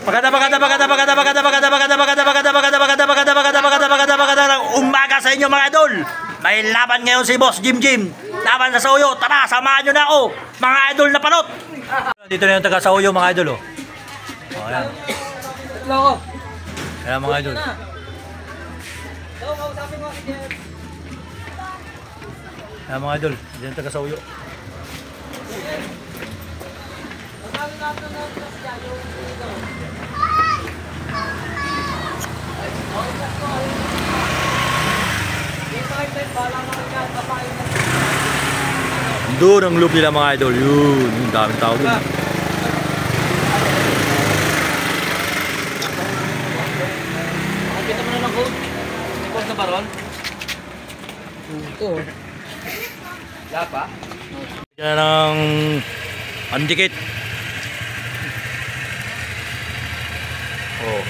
Magandang umaga sa inyo mga idol. May laban ngayon si Boss Jim Jim. Laban sa Sauyo. Tara, samahan nyo na ako, mga idol na panot. Dito na yung taga Sauyo mga idol. Oh, ayan. Ayan mga idol. Ayan mga idol. Dito yung taga Sauyo. Doon ang loop nila mga idol. Yun, yung daming tao doon. Kita mo na ng code? Code na ba ron? Ito. Wala pa? Yan ang pandikit. Oh.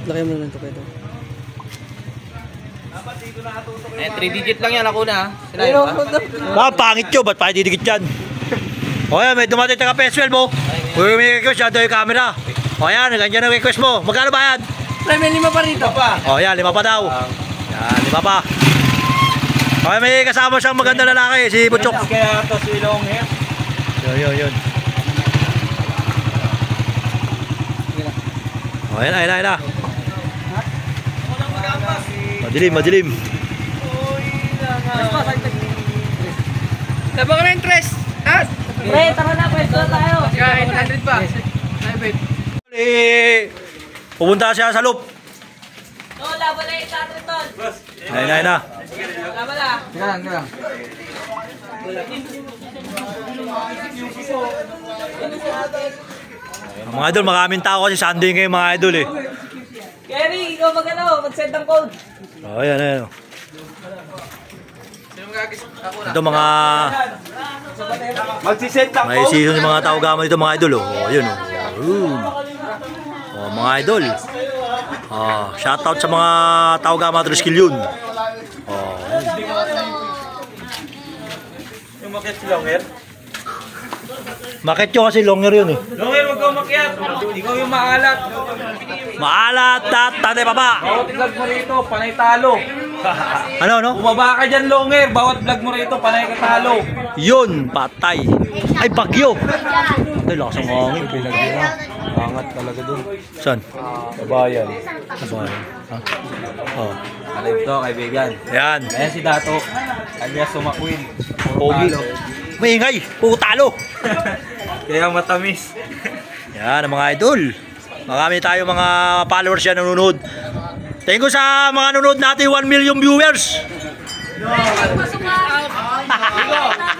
Laki mo na ng tukoy ito. Eh, 3 digit lang yan ako na. Sinayo ba? Pangit yun, ba't pa didikit yan? O yan, may dumating taga Peswell mo. Uy, may request yan, ito yung camera. O yan, ganyan ang request mo. Magkano ba yan? May 5 pa rito. O yan, 5 pa daw. Yan, 5 pa. O yan, may kasama siyang maganda lalaki, si Butchok. Kaya ito si long hair. Yun. O yan, ayun na. Madilim. Sabi ko na interest. Pre, tara na, pwesto na tayo. Kaya 800 pa. Pupunta siya sa loop. No, laban na yung Satriton. Ayun na. Laban na. Kaya. Mga idol, maraming tao kasi Sunday ngayon mga idol eh. Kerry, ikaw mag-send ng code. O yan. Sino magagis? Ako na. Ito mga Magsisend lang may season yung mga tao-gama dito mga idol. O yun o. O mga idol. Shoutout sa mga tao-gama Triskill yun. Yung makit si Longer? Makit yun kasi longer yun eh. Longer, wag kang makiat. Ikaw yung maalat. Maalat at tatay papa. Bawat vlog mo rito, panay talo. Ano? Bumaba ka dyan, Longer. Bawat vlog mo rito, panay ka talo. Yun, patay. Ay, bagyo. Ay, lakas ang hangin. Angat talaga dun. Saan? Kabayan. Ha? Oh. Alive to, kaibigan. Yan. Ayan si Dato. Kanya sumakwin. Pogi. Maingay. Putalo. Kaya matamis. Yan ang mga idol. Marami tayo mga followers yan nanonood. Thank you sa mga nanonood natin, 1 million viewers.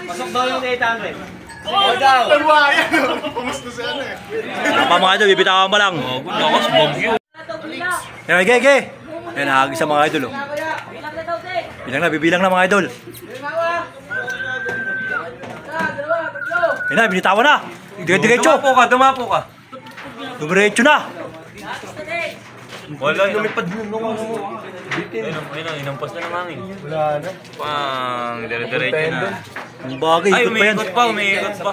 Pasok daw yung 800. Oh, daw. Pumus na siya Mga idol, bibitawan pa lang. Lakas, bagyo. Yan, gege. Yan, nakagis sa mga idol. Bibilang na mga idol. Yan na, binitawan na. Diretso. Dumapo ka. Diretso na. Wala, lumipad yun. Ayun, inampas na ng hangin. Wala na. Pang, dire-diretso na. Ang bagay, Ay, ikot pa yan. umiikot pa.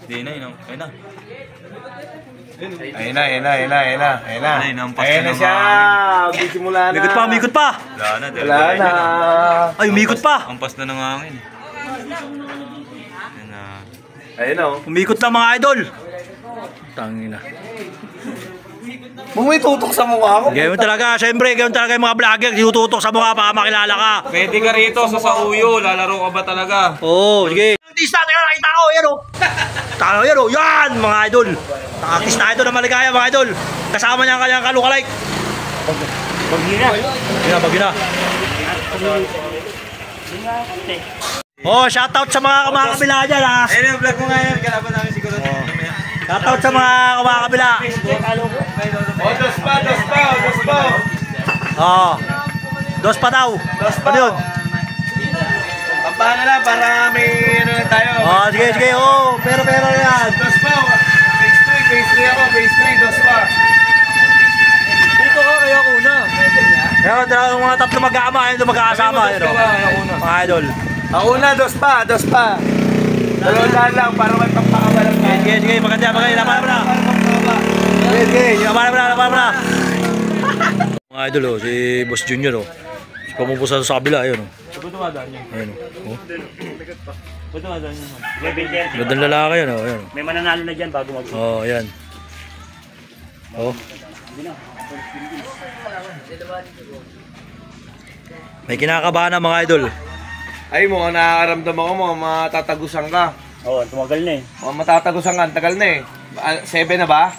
Hindi na, ayun na. Ayun na. Ayun na siya. Magsimula na. Umikot pa. Wala na, Wala na. Ay, umikot pa. Ampas na ng hangin. Ayun na. Umikot na mga idol. Tangina. Huwag may tutok sa mukha ko. Ganyan talaga, siyempre, ganyan talaga yung mga vlogger. Tinututok sa mukha para makilala ka. Pwede ka rito sa Sauyo, lalaro ka ba talaga? Oo, sige. Artista, tingnan nakita ko, yan o. Talo, yan o, yan mga idol. Artista ito na maligaya mga idol. Kasama niya ang kanyang kalukalike. Bagyo na. Oh, shoutout sa mga kumakabila dyan ha. Ayun yung vlog mo ngayon, kalaban namin siguro. Shoutout sa mga kumakabila. Dos pa. Oo. Dos pa daw. Ano yun? Pampahan na lang para may ano na tayo. Oh, sige. Oh, pero na yan. Dos pa. Phase 3 ako. Phase 3, dos pa. Dito ka, kaya kuna. Kaya mga tatlo mag-aama, yun magkakasama. Mga idol. Ako na, dos pa. Dalawang daan lang para may pagpakawalan ka. Sige, maganda. Laban na. Laban na. Mga idol, oh, si Boss Junior, oh. Si pumupusa sa kabila, ayun, oh. Ayun, oh. Gandang lalaki yan, oh. Ayun, oh. May mananalo na dyan bago mag- Oh, ayan. Oh. May kinakabahan na mga idol. Ay mo, nakakaramdam ako mo, matatagusan ka. Oo, tumagal na eh. O, matatagusan ka, ang tagal na eh. 7 na ba?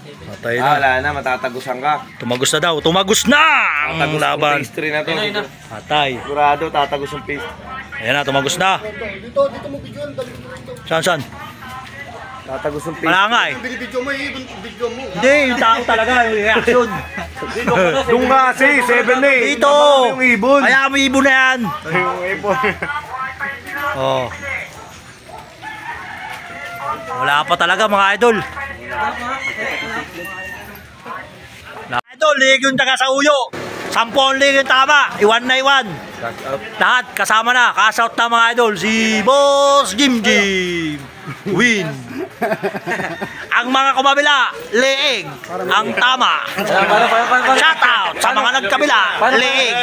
Patay Ah, na. wala na, matatagusan ka. Tumagos na daw. Tumagos na ang Tatagos ang laban. pastry na to. Patay. Sigurado, tatagos ang pastry. Ayan na, tumagos na. Dito mo video, Saan? Tatagos ang pastry. Wala nga eh. video mo, video mo. Hindi, yung tao talaga, yung reaction. Doon kasi, 7 na eh. Dito. Tama mo yung ibon. Kaya mo ibon na yan. Yung ibon. Oh. Wala pa talaga mga idol. Idol, lig yung taga sa uyo. 10 lig yung tama. Iwan na iwan. Lahat kasama na. Cash-out na mga idol. Si Boss Jim. Win. Ang mga kumabila, leeg. Ang tama. Shout out sa mga nagkabila. Leeg.